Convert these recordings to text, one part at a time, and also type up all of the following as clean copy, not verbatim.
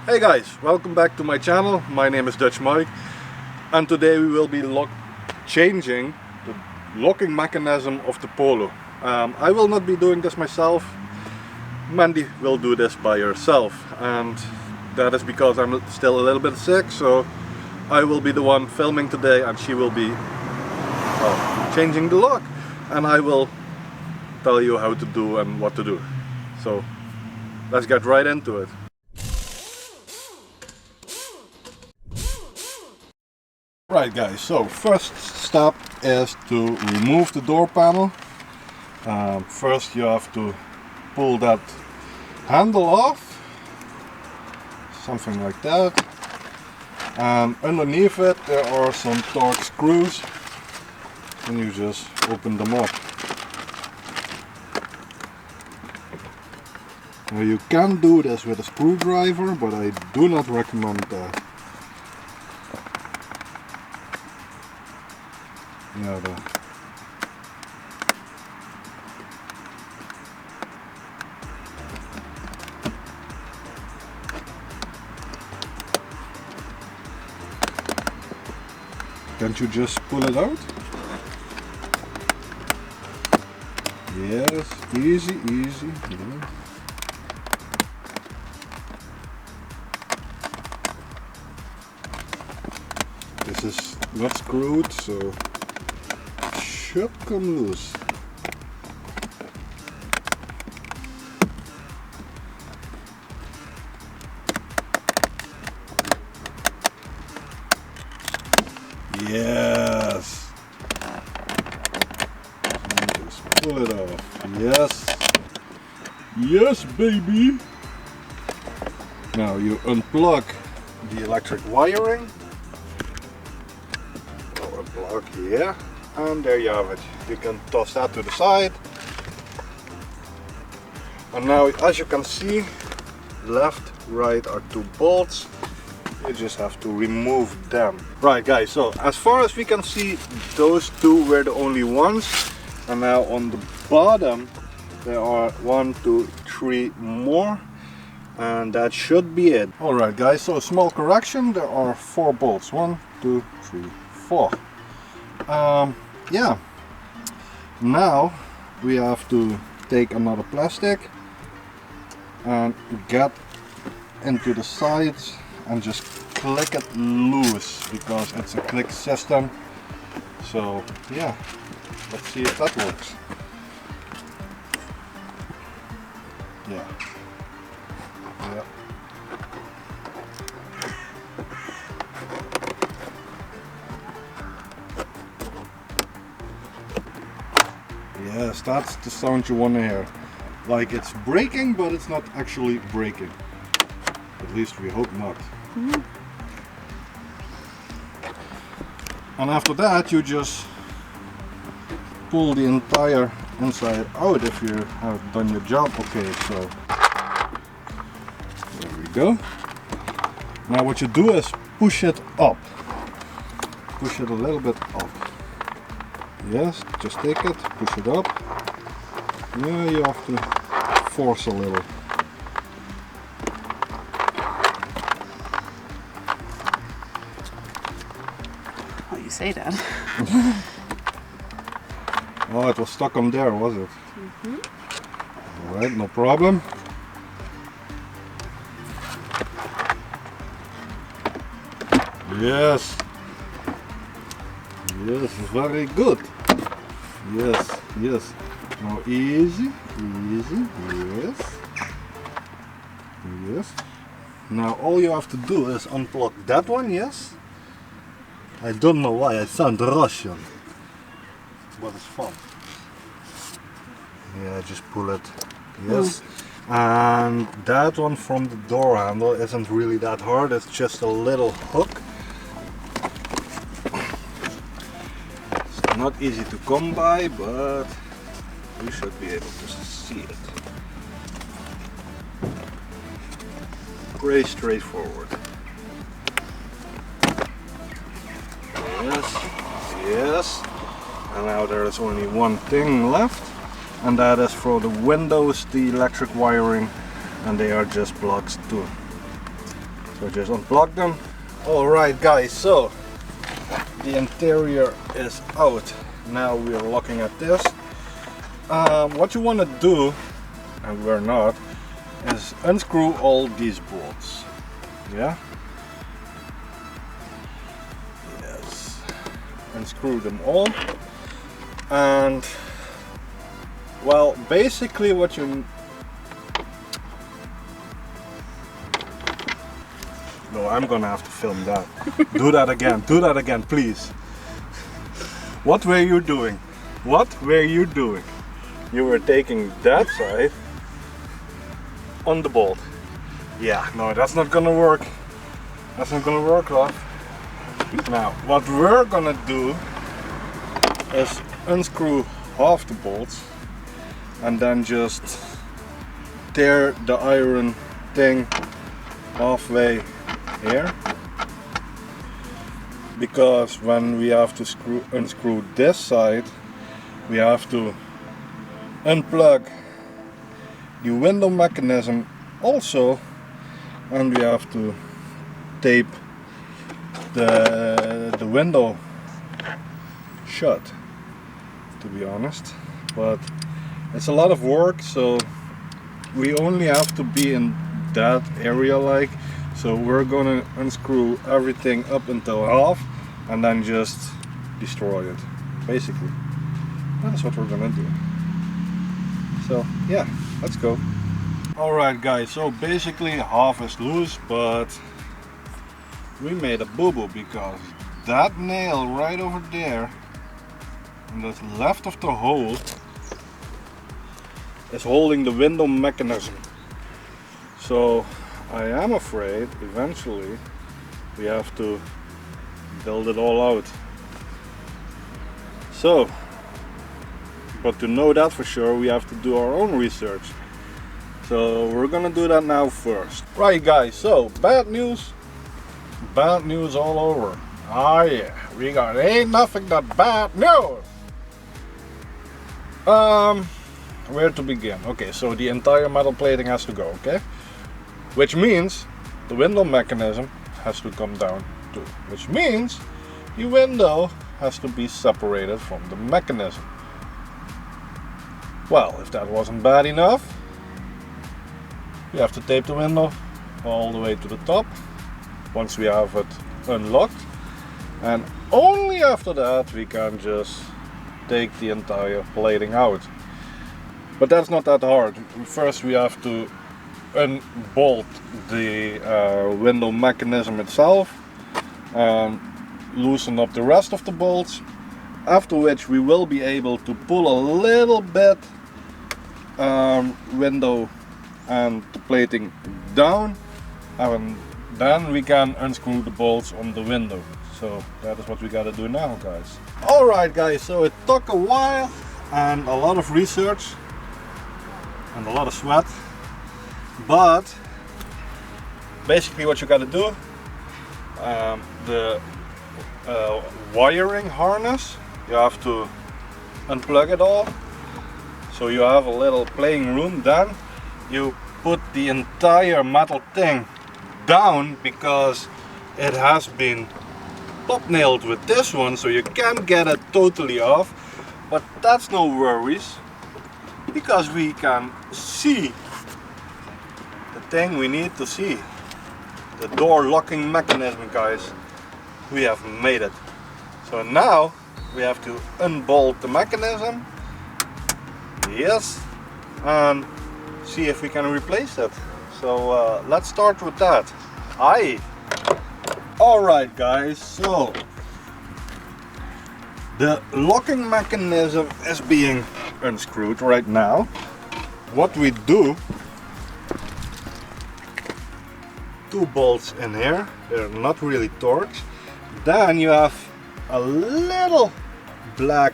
Hey guys, welcome back to my channel. My name is Dutch Mike, and today we will be changing the locking mechanism of the Polo. I will not be doing this myself. Mandy will do this by herself, and that is because I'm still a little bit sick, so I will be the one filming today and she will be changing the lock, and I will tell you how to do and what to do. So let's get right into it. Right guys, so first step is to remove the door panel. First you have to pull that handle off, something like that, and underneath it there are some torque screws, and you just open them up. Now you can do this with a screwdriver, but I do not recommend that. Yeah, can't you just pull it out? Yes, easy, easy. Yeah. This is not screwed, so it should come loose. Yes. Just pull it off. Yes. Yes, baby. Now you unplug the electric wiring. Unplug here, and there you have it. You can toss that to the side. And now, as you can see, left, right are two bolts. You just have to remove them. Right guys, so as far as we can see, those two were the only ones, and now on the bottom there are 1, 2, 3 more, and that should be it. Alright guys, so small correction, there are 4 bolts. 1, 2, 3, 4. Yeah, now we have to take another plastic and get into the sides and just click it loose, because it's a click system. So yeah, let's see if that works. Yeah. Yes, that's the sound you want to hear. Like it's breaking, but it's not actually breaking. At least we hope not. And after that you just pull the entire inside out if you have done your job. Okay, so there we go. Now what you do is push it up. Push it a little bit up. Yes, just take it, push it up. Yeah, you have to force a little. Oh, you say that. Oh, it was stuck on there, was it? Alright, no problem. Yes. Yes, very good. Yes, yes. Now easy, easy, yes. Yes. Now all you have to do is unplug that one, yes. I don't know why I sound Russian, but it's fun. Yeah, just pull it, yes. And that one from the door handle isn't really that hard, it's just a little hook. Not easy to come by, but you should be able to see it. Pretty straightforward. Yes, yes. And now there is only one thing left, and that is for the windows, the electric wiring, and they are just blocks too. So just unplug them. Alright guys, so the interior is out. Now we are looking at this. What you want to do, and we're not, is unscrew all these bolts. Yeah? Yes. Unscrew them all. And well, basically what you... No, I'm gonna have to film that. Do that again, please. What were you doing? What were you doing? You were taking that side on the bolt. Yeah, no, that's not gonna work. That's not gonna work, love. Now, what we're gonna do is unscrew half the bolts and then just tear the iron thing halfway here, because when we have to unscrew this side, we have to unplug the window mechanism also, and we have to tape the window shut, to be honest. But it's a lot of work, so we only have to be in that area, like, so we're gonna unscrew everything up until half and then just destroy it. Basically, that is what we're gonna do. So yeah, let's go. Alright guys, so basically half is loose, but we made a boo-boo because that nail right over there on the left of the hole is holding the window mechanism. So I am afraid eventually we have to build it all out. So, but to know that for sure, we have to do our own research. So we're gonna do that now first. Right guys, so bad news all over. Ah yeah, we got ain't nothing but bad news. Where to begin? Okay, so the entire metal plating has to go, okay? Which means the window mechanism has to come down too. Which means the window has to be separated from the mechanism. Well, if that wasn't bad enough, we have to tape the window all the way to the top once we have it unlocked, and only after that we can just take the entire plating out. But that's not that hard. First we have to unbolt the window mechanism itself and loosen up the rest of the bolts, after which we will be able to pull a little bit window and the plating down, and then we can unscrew the bolts on the window. So that is what we gotta do now, guys. Alright guys, so it took a while and a lot of research and a lot of sweat, but basically what you gotta do, the wiring harness, you have to unplug it all, so you have a little playing room. Then you put the entire metal thing down because it has been top nailed with this one, so you can't get it totally off. But that's no worries, because we can see the thing we need to see, the door locking mechanism, guys. We have made it. So now we have to unbolt the mechanism, yes, and see if we can replace it. So let's start with that. Aye. Alright guys, so the locking mechanism is being unscrewed right now. What we do, two bolts in here, they're not really torqued. Then you have a little black,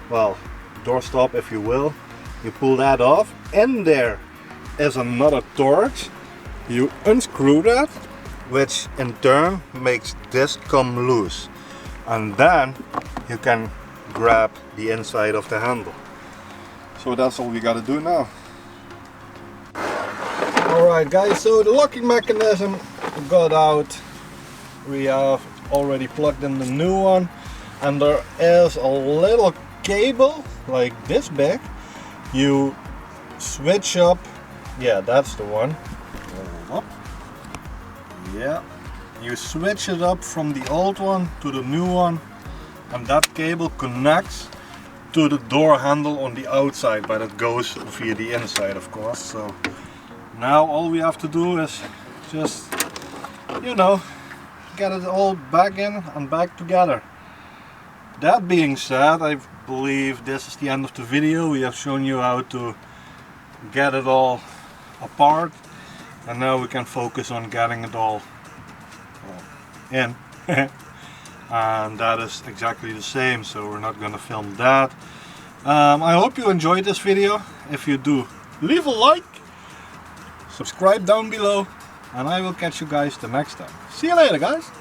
well, doorstop if you will. You pull that off, and there is another torch. You unscrew that, which in turn makes this come loose, and then you can grab the inside of the handle. So that's all we gotta do now. Alright guys, so the locking mechanism got out, we have already plugged in the new one, and there is a little cable like this big. You switch up, yeah, that's the one. Hold up. Yeah, you switch it up from the old one to the new one, and that cable connects to the door handle on the outside, but it goes via the inside, of course. So now all we have to do is just, you know, get it all back in and back together. That being said, I believe this is the end of the video. We have shown you how to get it all apart, and now we can focus on getting it all in. And that is exactly the same, so we're not going to film that. I hope you enjoyed this video. If you do, leave a like, subscribe down below, and I will catch you guys the next time. See you later, guys.